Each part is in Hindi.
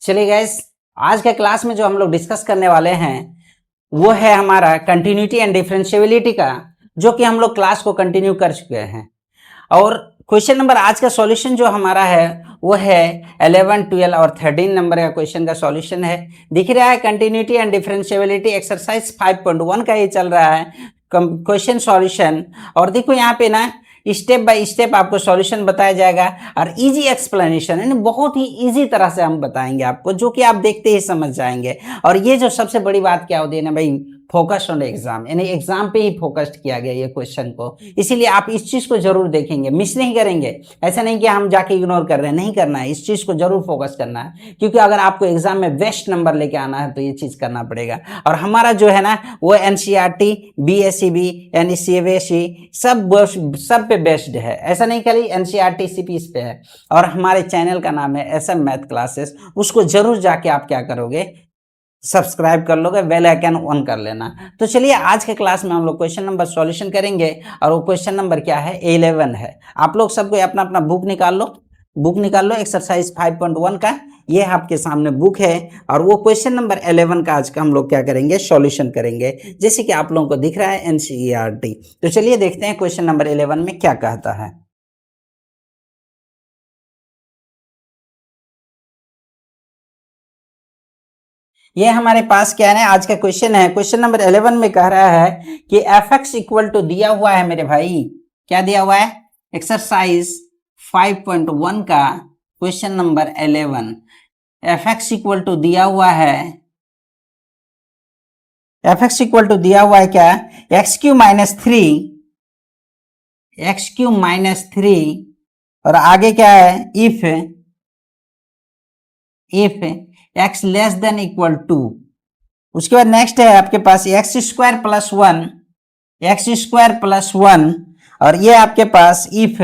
चलिए गाइस, आज के क्लास में जो हम लोग डिस्कस करने वाले हैं वो है हमारा कंटिन्यूटी एंड डिफरेंशिएबिलिटी का, जो कि हम लोग क्लास को कंटिन्यू कर चुके हैं। और क्वेश्चन नंबर आज का सॉल्यूशन जो हमारा है वो है 11, 12 और 13 नंबर का क्वेश्चन का सॉल्यूशन है। दिख रहा है कंटिन्यूटी एंड डिफरेंशिएबिलिटी एक्सरसाइज 5.1 का ये चल रहा है क्वेश्चन सॉल्यूशन। और देखो यहाँ पे ना स्टेप बाय स्टेप आपको सॉल्यूशन बताया जाएगा और इजी एक्सप्लेनेशन यानी बहुत ही इजी तरह से हम बताएंगे आपको, जो कि आप देखते ही समझ जाएंगे। और ये जो सबसे बड़ी बात क्या होती है ना भाई, फोकस ऑन एग्जाम, यानी एग्जाम पे ही फोकस्ड किया गया ये क्वेश्चन को। इसीलिए आप इस चीज को जरूर देखेंगे, मिस नहीं करेंगे। ऐसा नहीं कि हम जाके इग्नोर कर रहे हैं, नहीं करना है, इस चीज को जरूर फोकस करना है, क्योंकि अगर आपको एग्जाम में बेस्ट नंबर लेके आना है तो ये चीज करना पड़ेगा। और हमारा जो है ना वो एनसीईआरटी, बीएसईबी यानी सीबीएसई सब पे बेस्ड है। ऐसा नहीं खाली एनसीईआरटी सीपीएस पे है। और हमारे चैनल का नाम है एसएम मैथ क्लासेस, उसको जरूर जाके आप क्या करोगे, सब्सक्राइब कर लोगे, बेल आइकन ऑन कर लेना। तो चलिए आज के क्लास में हम लोग क्वेश्चन नंबर सॉल्यूशन करेंगे और वो क्वेश्चन नंबर क्या है, 11 है। आप लोग सबको अपना अपना बुक निकाल लो एक्सरसाइज 5.1 का। ये आपके सामने बुक है और वो क्वेश्चन नंबर 11 का आज का हम लोग क्या करेंगे, सॉल्यूशन करेंगे, जैसे कि आप लोगों को दिख रहा है एनसीईआरटी। तो चलिए देखते हैं क्वेश्चन नंबर 11 में क्या कहता है। ये हमारे पास क्या है, आज का क्वेश्चन है। क्वेश्चन नंबर 11 में कह रहा है कि एफ एक्स इक्वल टू दिया हुआ है मेरे भाई, क्या दिया हुआ है, एक्सरसाइज 5.1 का question number 11। F x equal to दिया हुआ है, एफ एक्स इक्वल टू दिया हुआ है क्या, एक्स क्यू माइनस थ्री, और आगे क्या है, if x less than equal to. उसके बाद नेक्स्ट है आपके पास एक्स स्क्वायर प्लस वन, और ये आपके पास इफ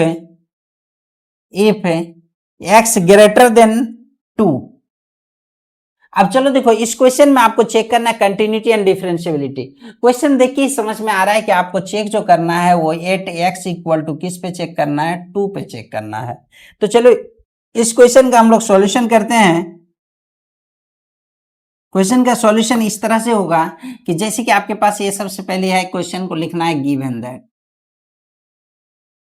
एक्स ग्रेटर देन 2। अब चलो देखो, इस क्वेश्चन में आपको चेक करना है कंटिन्यूटी एंड डिफरेंशिएबिलिटी। क्वेश्चन देख के समझ में आ रहा है कि आपको चेक जो करना है वो 8x इक्वल टू किस पे चेक करना है, 2 पे चेक करना है। तो चलो इस क्वेश्चन का हम लोग सॉल्यूशन करते हैं। क्वेश्चन का सॉल्यूशन इस तरह से होगा कि जैसे कि आपके पास ये सबसे पहले है, क्वेश्चन को लिखना है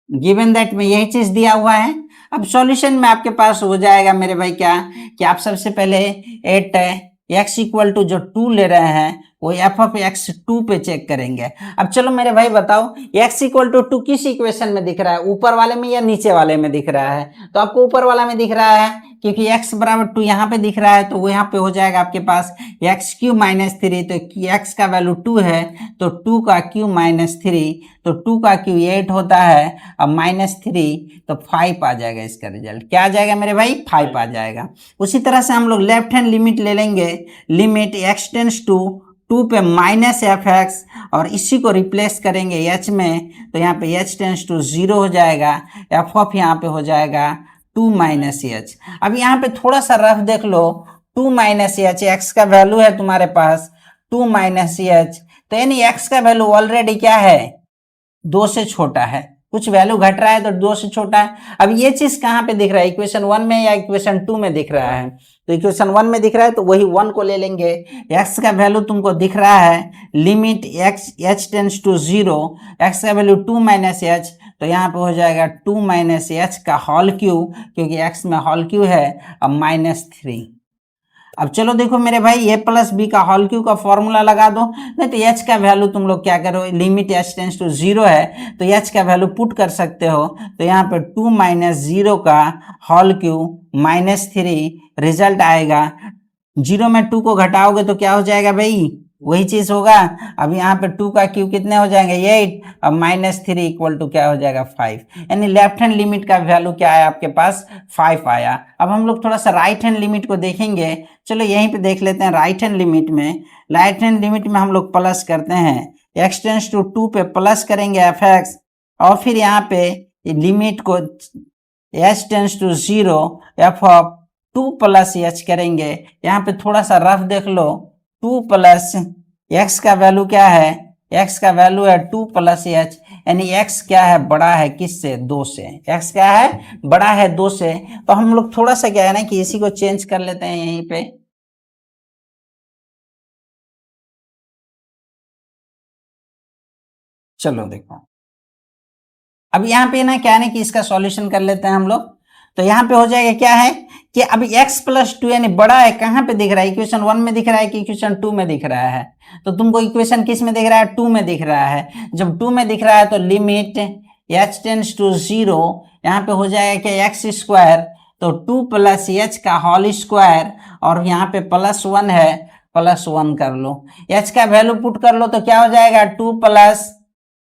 गिवन दैट में यही चीज दिया हुआ है। अब सॉल्यूशन में आपके पास हो जाएगा मेरे भाई क्या, कि आप सबसे पहले 8x इक्वल टू जो 2 ले रहे हैं वो एफ ऑफ एक्स 2 पे चेक करेंगे। अब चलो मेरे भाई बताओ, x इक्वल टू 2 किस इक्वेशन में दिख रहा है, ऊपर वाले में या नीचे वाले में दिख रहा है? तो आपको ऊपर वाला में दिख रहा है, क्योंकि x बराबर 2 यहाँ पे दिख रहा है, तो वो यहाँ पे हो जाएगा आपके पास एक्स क्यू माइनस 3। तो x का वैल्यू 2 है, तो 2 का क्यू माइनस 3, तो 2 का क्यू 8 होता है, अब माइनस 3 तो 5 आ जाएगा। इसका रिजल्ट क्या आ जाएगा मेरे भाई, 5 आ जाएगा। उसी तरह से हम लोग लेफ्ट हैंड लिमिट ले लेंगे, लिमिट x टेंस टू 2 पे माइनस एफ एक्स, और इसी को रिप्लेस करेंगे h में, तो यहाँ पे h टेंस टू 0 हो जाएगा, एफ ऑफ यहाँ पे हो जाएगा 2 माइनस एच। अब यहाँ पे थोड़ा सा रफ देख लो, 2 माइनस एच, एक्स का वैल्यू है तुम्हारे पास 2 माइनस एच, तो यानी एक्स का वैल्यू ऑलरेडी क्या है, 2 से छोटा है। कुछ वैल्यू घट रहा है तो 2 से छोटा है। अब ये चीज कहाँ पे दिख रहा है, इक्वेशन 1 में या इक्वेशन 2 में दिख रहा है? तो इक्वेशन 1 में दिख रहा है तो वही 1 को ले लेंगे। x का वैल्यू तुमको दिख रहा है, limit x h tends to 0, x का वैल्यू 2 माइनस h, तो यहाँ पे हो जाएगा 2 माइनस h का होल क्यू, क्योंकि x में होल क्यू है, अब माइनस 3। अब चलो देखो मेरे भाई, a प्लस बी का होल क्यू का फॉर्मूला लगा दो। नहीं तो h का वैल्यू तुम लोग क्या करो, लिमिट h टेंस टू 0 है तो h का वैल्यू पुट कर सकते हो। तो यहाँ पे 2 माइनस 0 का होल क्यू माइनस 3, रिजल्ट आएगा। 0 में 2 को घटाओगे तो क्या हो जाएगा भाई, वही चीज होगा। अब यहाँ पे 2 का क्यू कितने हो जाएंगे, 8, अब माइनस 3 इक्वल टू क्या हो जाएगा, 5। यानी लेफ्ट हैंड लिमिट का वैल्यू क्या है आपके पास, 5 आया। अब हम लोग थोड़ा सा राइट हैंड लिमिट को देखेंगे। चलो यहीं पे देख लेते हैं राइट हैंड लिमिट में। राइट हैंड लिमिट में हम लोग प्लस करते हैं, एक्स टेंस टू 2 पे प्लस करेंगे एफ एक्स, और फिर यहाँ पे लिमिट को h tends to 0 f of 2 plus h करेंगे। यहाँ पे थोड़ा सा रफ देख लो, 2 प्लस एक्स का वैल्यू क्या है, एक्स का वैल्यू है 2 प्लस एच, यानी x क्या है, बड़ा है किससे, 2 से। x क्या है, बड़ा है 2 से। तो हम लोग थोड़ा सा क्या है ना कि इसी को चेंज कर लेते हैं यहीं पे। चलो देखो, अब यहाँ पे ना क्या है ना कि इसका सॉल्यूशन कर लेते हैं हम लोग। तो यहाँ पे हो जाएगा क्या है कि अभी x प्लस टू यानी बड़ा है, कहाँ पे दिख रहा है, इक्वेशन 1 में दिख रहा है कि इक्वेशन 2 में दिख रहा है। तो तुमको इक्वेशन किस में दिख रहा है, 2 में दिख रहा है। जब 2 में दिख रहा है तो लिमिट h टेंड्स टू 0, यहाँ पे हो जाएगा कि एक्स स्क्वायर, तो 2 प्लस एच का होल स्क्वायर, और यहाँ पे प्लस 1 है, प्लस 1 कर लो। h का वैल्यू पुट कर लो तो क्या हो जाएगा, 2 प्लस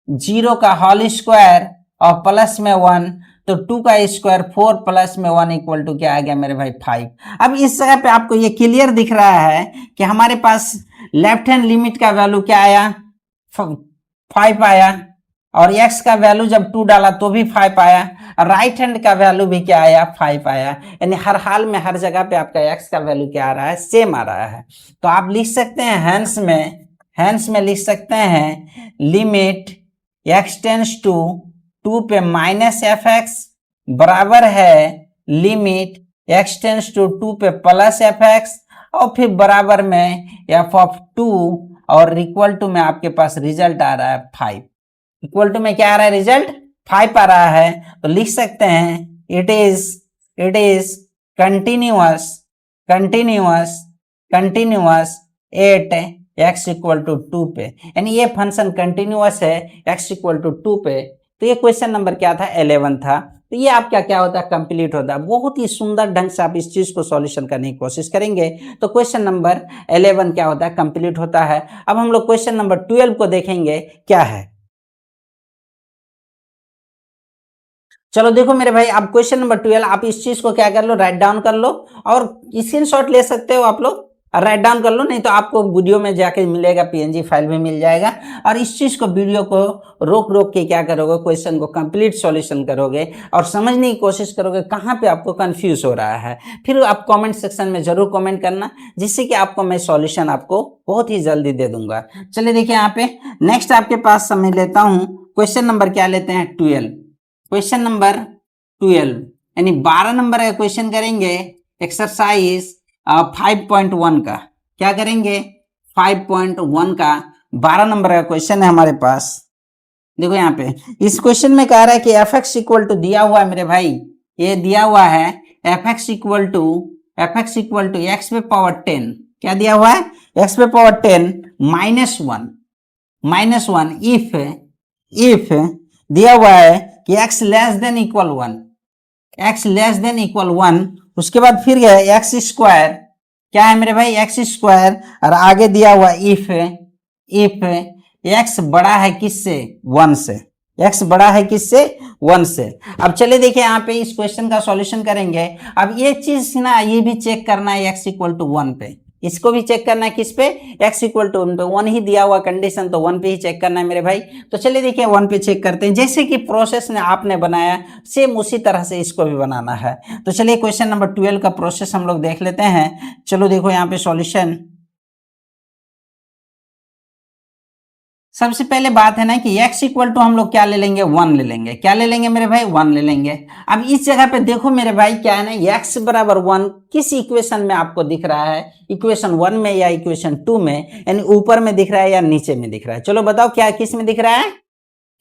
0 का होल स्क्वायर और प्लस में 1, तो 2 का स्क्वायर 4 प्लस में 1 इक्वल टू क्या आ गया मेरे भाई, 5। अब इस जगह पे आपको ये क्लियर दिख रहा है कि हमारे पास लेफ्ट हैंड लिमिट का वैल्यू क्या आया, 5 आया, और x का वैल्यू जब 2 डाला तो भी 5 आया, और राइट हैंड का वैल्यू भी क्या आया, 5 आया। यानी हर हाल में हर जगह पे आपका x का वैल्यू क्या आ रहा है, सेम आ रहा है। तो आप लिख सकते हैं हैंस में लिख सकते हैं लिमिट x टेंस टू 2 पे माइनस एफ एक्स बराबर है लिमिट x टेंस टू 2 पे प्लस एफ एक्स, और फिर बराबर में f ऑफ 2, और इक्वल टू में आपके पास रिजल्ट आ रहा है 5। इक्वल टू में क्या आ रहा है, रिजल्ट 5 आ रहा है। तो लिख सकते हैं it is continuous at x equal to 2 पे, यानी ये फंक्शन कंटिन्यूअस है x इक्वल टू 2 पे। तो ये क्वेश्चन नंबर क्या था, 11 था। तो ये आपका क्या होता है, कंप्लीट होता है। बहुत ही सुंदर ढंग से आप इस चीज को सॉल्यूशन करने की कोशिश करेंगे तो क्वेश्चन नंबर 11 क्या होता है, कंप्लीट होता है। अब हम लोग क्वेश्चन नंबर 12 को देखेंगे क्या है। चलो देखो मेरे भाई, अब क्वेश्चन नंबर 12 आप इस चीज को क्या कर लो, राइट डाउन कर लो, और स्क्रीनशॉट ले सकते हो आप लोग, राइट डाउन कर लो, नहीं तो आपको वीडियो में जाके मिलेगा, पीएनजी फाइल में मिल जाएगा। और इस चीज को, वीडियो को रोक रोक के क्या करोगे, क्वेश्चन को कंप्लीट सॉल्यूशन करोगे और समझने की कोशिश करोगे कहाँ पे आपको कंफ्यूज हो रहा है। फिर आप कमेंट सेक्शन में जरूर कमेंट करना, जिससे कि आपको मैं सॉल्यूशन आपको बहुत ही जल्दी दे दूंगा। चलिए देखिए यहाँ पे नेक्स्ट आपके पास समझ लेता हूँ, क्वेश्चन नंबर क्या लेते हैं, 12। क्वेश्चन नंबर 12 यानी 12 नंबर का क्वेश्चन करेंगे, एक्सरसाइज 5.1 का। क्या करेंगे, 5.1 का 12 नंबर का क्वेश्चन है हमारे पास। देखो यहाँ पे इस क्वेश्चन में कह रहा है कि एफ एक्स इक्वल टू दिया हुआ है मेरे भाई, ये दिया हुआ है f x equal to x पे पावर 10। क्या दिया हुआ है, एक्स पे पावर 10 -1 इफ दिया हुआ है कि x लेस देन इक्वल 1, उसके बाद फिर गया एक्स स्क्वायर, क्या है मेरे भाई, एक्स स्क्वायर, और आगे दिया हुआ इफ x बड़ा है किससे, 1 से, x बड़ा है किससे, 1 से। अब चले देखिए यहाँ पे इस क्वेश्चन का सॉल्यूशन करेंगे। अब ये चीज ना, ये भी चेक करना है x इक्वल टू 1 पे, इसको भी चेक करना है किस पे, x इक्वल टू 1 पे। 1 ही दिया हुआ कंडीशन, तो 1 पे ही चेक करना है मेरे भाई। तो चलिए देखिए 1 पे चेक करते हैं, जैसे कि प्रोसेस ने आपने बनाया सेम उसी तरह से इसको भी बनाना है। तो चलिए क्वेश्चन नंबर 12 का प्रोसेस हम लोग देख लेते हैं। चलो देखो यहाँ पे सॉल्यूशन। सबसे पहले बात है ना कि x इक्वल टू हम लोग क्या ले लेंगे, 1 ले लेंगे। क्या ले लेंगे मेरे भाई, 1 ले लेंगे। अब इस जगह पे देखो मेरे भाई क्या है ना, x बराबर 1 किस इक्वेशन में आपको दिख रहा है, इक्वेशन 1 में या इक्वेशन 2 में, यानी ऊपर में दिख रहा है या नीचे में दिख रहा है। चलो बताओ क्या किस में दिख रहा है,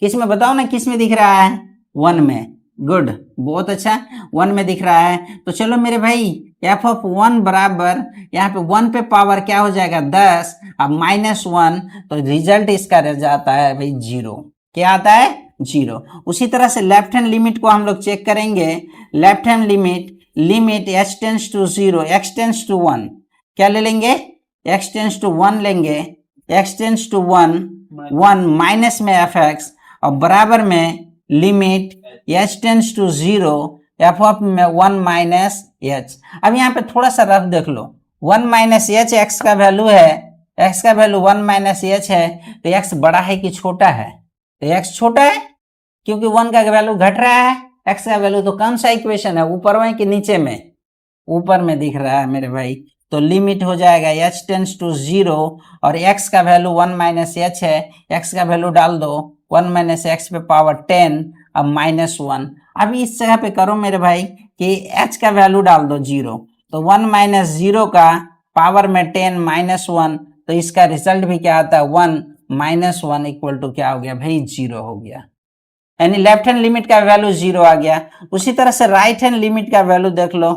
किस में बताओ ना, किस में दिख रहा है, 1 में। गुड, बहुत अच्छा, 1 में दिख रहा है। तो चलो मेरे भाई एफ ऑफ 1 बराबर, यहाँ पे 1 पे पावर क्या हो जाएगा, 10, अब -1, तो रिजल्ट इसका रह जाता है भाई 0। क्या आता है, 0। उसी तरह से लेफ्ट हैंड लिमिट को हम लोग चेक करेंगे। Left hand limit h tends to 0, x tends to 1, क्या ले लेंगे, x टेंस टू 1 लेंगे, x टेंस टू 1 माइनस में एफ एक्स, और बराबर में limit h tends to 0, f of में 1 माइनस h। अब यहाँ पे थोड़ा सा रफ देख लो, 1 माइनस h x का वैल्यू है, x का वैल्यू 1 माइनस h है, तो x बड़ा है कि छोटा है, तो x छोटा है, क्योंकि 1 का वैल्यू घट रहा है। x का वैल्यू तो कौन सा इक्वेशन है, ऊपर में कि नीचे में, ऊपर में दिख रहा है मेरे भाई। तो लिमिट हो जाएगा h टेंस टू 0, और x का वैल्यू 1 माइनस h है, x का वैल्यू डाल दो 1 माइनस एक्स पे पावर 10 अब -1। अब इस जगह पे करो मेरे भाई कि h का वैल्यू डाल दो 0, तो 1 माइनस 0 का पावर में 10 -1, तो इसका रिजल्ट भी क्या आता है 1 -1 इक्वल टू क्या हो गया भाई 0 हो गया, यानी लेफ्ट हैंड लिमिट का वैल्यू 0 आ गया। उसी तरह से राइट हैंड लिमिट का वैल्यू देख लो।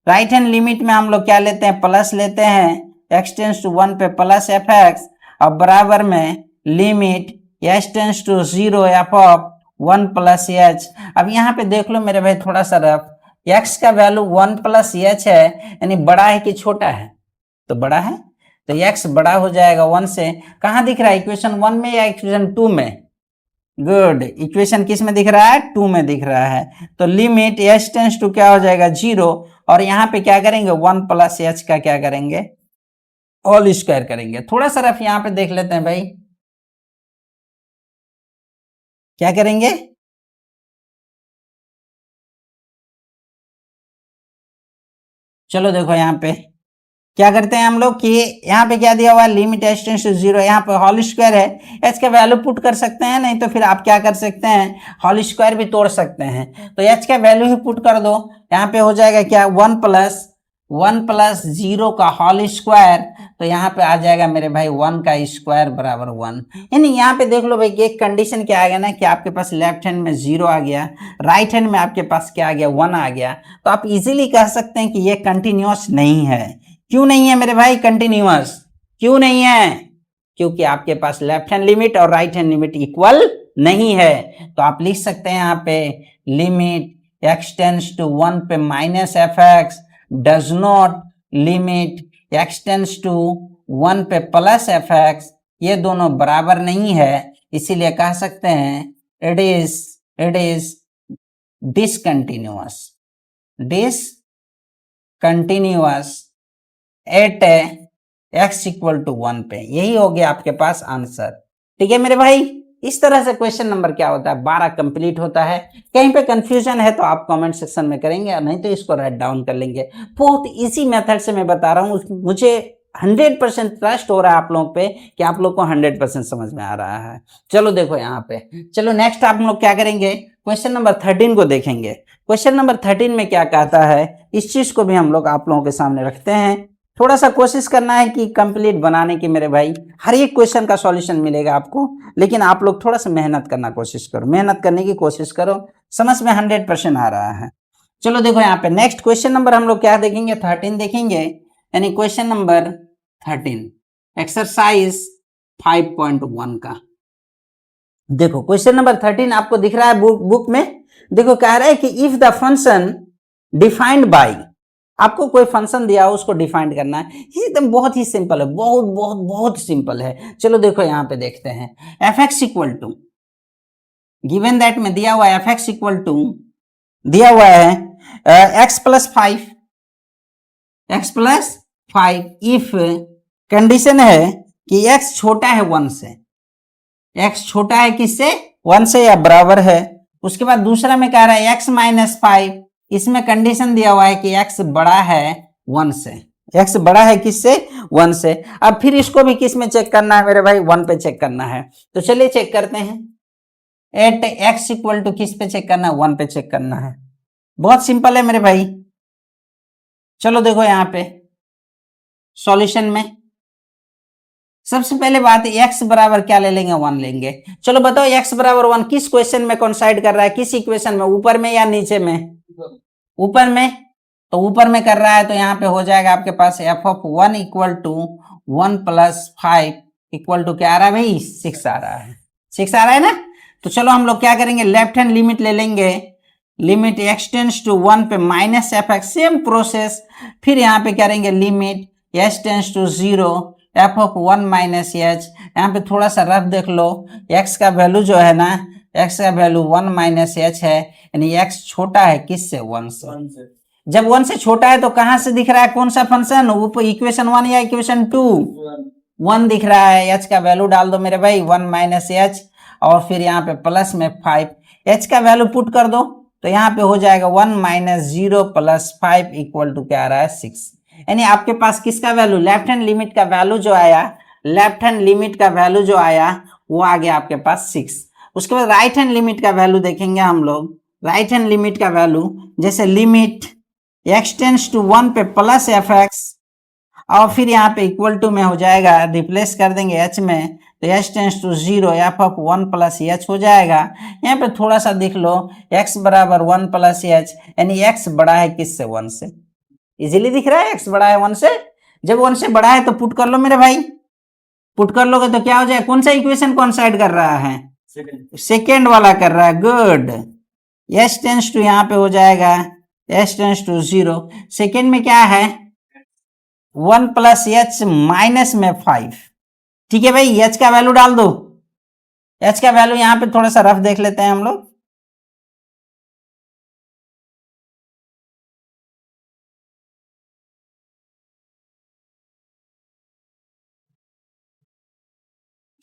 राइट हैंड लिमिट में हम लोग क्या लेते हैं, प्लस लेते हैं, x टेंस टू 1 पे प्लस एफ एक्स, अब बराबर में limit s tends to 0 f of 1 plus h. अब यहाँ पे देख लो मेरे भाई थोड़ा सा रफ, x का वैल्यू 1 प्लस एच है, यानी बड़ा है कि छोटा है, तो बड़ा है, तो x बड़ा हो जाएगा 1 से। कहाँ दिख रहा है, इक्वेशन 1 में या इक्वेशन 2 में? गुड, इक्वेशन किस में दिख रहा है, 2 में दिख रहा है। तो लिमिट s टेंस टू क्या हो जाएगा 0, और यहाँ पे क्या करेंगे 1 प्लस एच का क्या करेंगे होल स्क्वायर करेंगे। थोड़ा सा रफ यहाँ पे देख लेते हैं भाई, क्या करेंगे, चलो देखो यहाँ पे क्या करते हैं हम लोग कि यहाँ पे क्या दिया हुआ है, लिमिट h टेंस टू 0, यहाँ पे होल स्क्वायर है, h का वैल्यू पुट कर सकते हैं, नहीं तो फिर आप क्या कर सकते हैं, होल स्क्वायर भी तोड़ सकते हैं। तो h का वैल्यू ही पुट कर दो, यहाँ पे हो जाएगा क्या 1 प्लस 0 का होल स्क्वायर, तो यहाँ पे आ जाएगा मेरे भाई 1 का स्क्वायर बराबर 1। यानी यहाँ पे देख लो भाई एक कंडीशन क्या आ गया ना कि आपके पास लेफ्ट हैंड में 0 आ गया, राइट हैंड में आपके पास क्या आ गया 1 आ गया, तो आप इजीली कह सकते हैं कि ये कंटिन्यूअस नहीं है। क्यों नहीं है मेरे भाई कंटिन्यूअस, क्यों नहीं है, क्योंकि आपके पास लेफ्ट हैंड लिमिट और राइट हैंड लिमिट इक्वल नहीं है। तो आप लिख सकते हैं यहाँ पे लिमिट x टेंस टू 1 पे minus f x does not limit x tends to 1 पे प्लस एफ एक्स, ये दोनों बराबर नहीं है, इसीलिए कह सकते हैं it is discontinuous at x equal to 1 पे। यही हो गया आपके पास आंसर। ठीक है मेरे भाई, इस तरह से क्वेश्चन नंबर क्या होता है 12 कंप्लीट होता है। कहीं पे कंफ्यूजन है तो आप कमेंट सेक्शन में करेंगे, और नहीं तो इसको राइट डाउन कर लेंगे। बहुत इजी मेथड से मैं बता रहा हूँ, मुझे 100% ट्रस्ट हो रहा है आप लोगों पे कि आप लोग को 100% समझ में आ रहा है। चलो देखो यहाँ पे, चलो नेक्स्ट आप लोग क्या करेंगे, क्वेश्चन नंबर 13 को देखेंगे। क्वेश्चन नंबर 13 में क्या कहता है, इस चीज को भी हम लोग आप लोगों के सामने रखते हैं। थोड़ा सा कोशिश करना है कि कंप्लीट बनाने की मेरे भाई, हर एक क्वेश्चन का सॉल्यूशन मिलेगा आपको, लेकिन आप लोग थोड़ा सा मेहनत करने की कोशिश करो, समझ में 100% आ रहा है। चलो देखो यहाँ पे नेक्स्ट क्वेश्चन नंबर हम लोग क्या देखेंगे, 13 देखेंगे, यानी क्वेश्चन नंबर 13 एक्सरसाइज 5.1 का। देखो क्वेश्चन नंबर 13 आपको दिख रहा है बुक में। देखो कह रहा है कि if the function defined by, आपको कोई फंक्शन दिया हो उसको डिफाइंड करना है, एकदम बहुत ही सिंपल है, बहुत बहुत बहुत सिंपल है। चलो देखो यहाँ पे देखते हैं, f x equal to given that में दिया हुआ है, एफ एक्स इक्वल टू दिया हुआ है एक्स प्लस 5 इफ कंडीशन है कि x छोटा है 1 से, x छोटा है किससे 1 से या बराबर है। उसके बाद दूसरा में कह रहा है x माइनस 5, इसमें कंडीशन दिया हुआ है कि x बड़ा है 1 से, x बड़ा है किससे 1 से। अब फिर इसको भी किस में चेक करना है मेरे भाई, 1 पे चेक करना है। तो चलिए चेक करते हैं, एट x इक्वल टू किस पे चेक करना है, 1 पे चेक करना है। बहुत सिंपल है मेरे भाई। चलो देखो यहाँ पे सॉल्यूशन में सबसे पहले बात x बराबर क्या ले लेंगे, 1 लेंगे। चलो बताओ x बराबर 1 किस क्वेश्चन में कोइंसाइड कर रहा है, किस इक्वेशन में, ऊपर में या नीचे में, ऊपर में। तो ऊपर में कर रहा है तो यहाँ पे हो जाएगा आपके पास f of 1 equal to 1 plus 5 equal to क्या आ रहा है भाई, 6 आ रहा है, 6 आ रहा है ना। तो चलो हम लोग क्या करेंगे, लेफ्ट हैंड लिमिट ले लेंगे, लिमिट x टेंस टू 1 पे minus f x, same process. फिर यहाँ पे करेंगे limit s tends to 0 f of 1 minus h. यहाँ पे थोड़ा सा रफ देख लो, x का वैल्यू जो है ना, x का वैल्यू 1 माइनस एच है, यानी x छोटा है किससे 1 से। जब 1 से छोटा है तो कहां से दिख रहा है, कौन सा फंक्शन, ऊपर इक्वेशन 1 या इक्वेशन 2, 1 दिख रहा है। h का वैल्यू डाल दो मेरे भाई 1 माइनस एच, और फिर यहाँ पे प्लस में 5, h का वैल्यू पुट कर दो, तो यहाँ पे हो जाएगा 1 माइनस 0 प्लस 5 इक्वल टू क्या आ रहा है 6। यानी आपके पास किसका वैल्यू, लेफ्ट हैंड लिमिट का वैल्यू जो आया, लेफ्ट हैंड लिमिट का वैल्यू जो आया वो आ गया आपके पास 6। उसके बाद राइट हैंड लिमिट का वैल्यू देखेंगे हम लोग। राइट हैंड लिमिट का वैल्यू जैसे लिमिट x टेंस टू 1 पे प्लस एफ एक्स, और फिर यहाँ पे इक्वल टू में हो जाएगा, रिप्लेस कर देंगे h में, तो h tends to 0 f of 1 plus h हो जाएगा। यहाँ पे थोड़ा सा देख लो, x बराबर 1 प्लस एच, यानी x बड़ा है किससे? 1 से। इजीली दिख रहा है x बड़ा है 1 से। जब 1 से बड़ा है तो पुट कर लो मेरे भाई, पुट कर लोगे तो क्या हो जाए? कौन सा इक्वेशन कौन साइड कर रहा है? सेकेंड वाला कर रहा है, गुड। एच टेंस टू यहाँ पे हो जाएगा एच टेंस टू 0, सेकेंड में क्या है? 1 प्लस एच माइनस में 5। ठीक है भाई, एच का वैल्यू डाल दो। एच का वैल्यू यहाँ पे थोड़ा सा रफ देख लेते हैं हम लोग।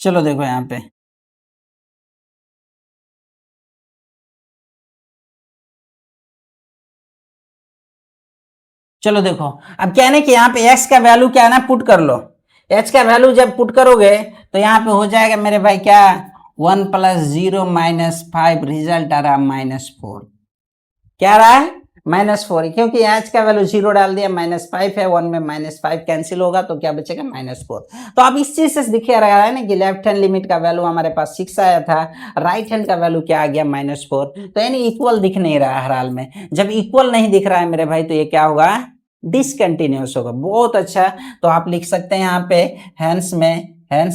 चलो देखो यहाँ पे, चलो देखो, अब क्या है ना कि यहाँ पे x का वैल्यू क्या है ना, पुट कर लो। h का वैल्यू जब पुट करोगे तो यहाँ पे हो जाएगा मेरे भाई क्या? 1 प्लस 0 माइनस 5, रिजल्ट आ रहा -4। क्या आ रहा है? -4, क्योंकि h का वैल्यू 0 डाल दिया, -5 है, 1 में -5 कैंसिल होगा तो क्या बचेगा? -4। तो अब इस चीज से दिखे रहा है ना कि लेफ्ट हैंड लिमिट का वैल्यू हमारे पास 6 आया था, राइट हैंड का वैल्यू क्या आ गया? -4। तो यानी इक्वल दिख नहीं रहा है हर हाल में। जब इक्वल नहीं दिख रहा है मेरे भाई तो ये क्या होगा? डिसकंटिन्यूअस होगा। बहुत अच्छा। तो आप लिख सकते हैं यहाँ पे हैंस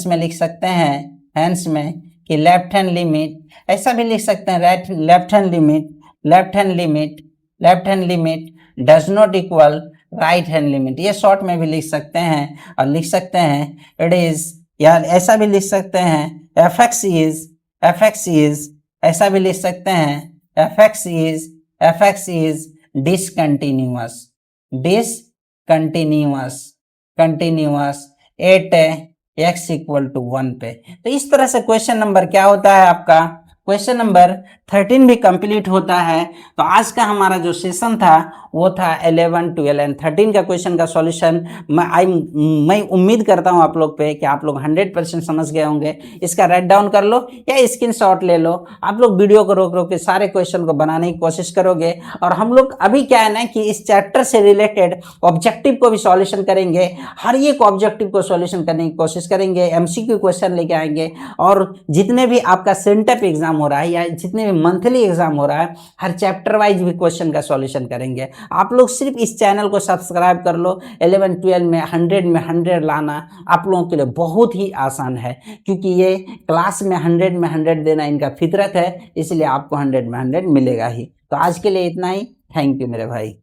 में लिख सकते हैं, हैंस में कि लेफ्ट हैंड लिमिट, ऐसा भी लिख सकते हैं left hand limit does not equal right hand limit. ये शॉर्ट में भी लिख सकते हैं, और लिख सकते हैं इट इज, या ऐसा भी लिख सकते हैं एफ एक्स इज, ऐसा भी लिख सकते हैं f x is continuous at x equal to 1 पे। तो इस तरह से क्वेश्चन नंबर क्या होता है आपका? क्वेश्चन नंबर 13 भी कंप्लीट होता है। तो आज का हमारा जो सेशन था वो था 11, 12 एंड 13 का क्वेश्चन का सॉल्यूशन। मैं उम्मीद करता हूं आप लोग पे कि आप लोग 100% समझ गए होंगे। इसका राइट डाउन कर लो या स्क्रीनशॉट ले लो। आप लोग वीडियो को रोक रोक के सारे क्वेश्चन को बनाने की कोशिश करोगे, और हम लोग अभी क्या है ना कि इस चैप्टर से रिलेटेड ऑब्जेक्टिव को भी सॉल्यूशन करेंगे। हर एक ऑब्जेक्टिव को सॉल्यूशन करने की कोशिश करेंगे, एमसीक्यू क्वेश्चन लेके आएंगे, और जितने भी आपका सेंटअप एग्जाम हो रहा है या जितने भी मंथली एग्जाम हो रहा है, हर चैप्टर वाइज भी क्वेश्चन का सॉल्यूशन करेंगे। आप लोग सिर्फ इस चैनल को सब्सक्राइब कर लो। 11, 12 में 100 लाना आप लोगों के लिए बहुत ही आसान है, क्योंकि ये क्लास में 100 देना इनका फितरत है, इसलिए आपको 100 में 100 मिलेगा ही। तो आज के लिए इतना ही। थैंक यू मेरे भाई।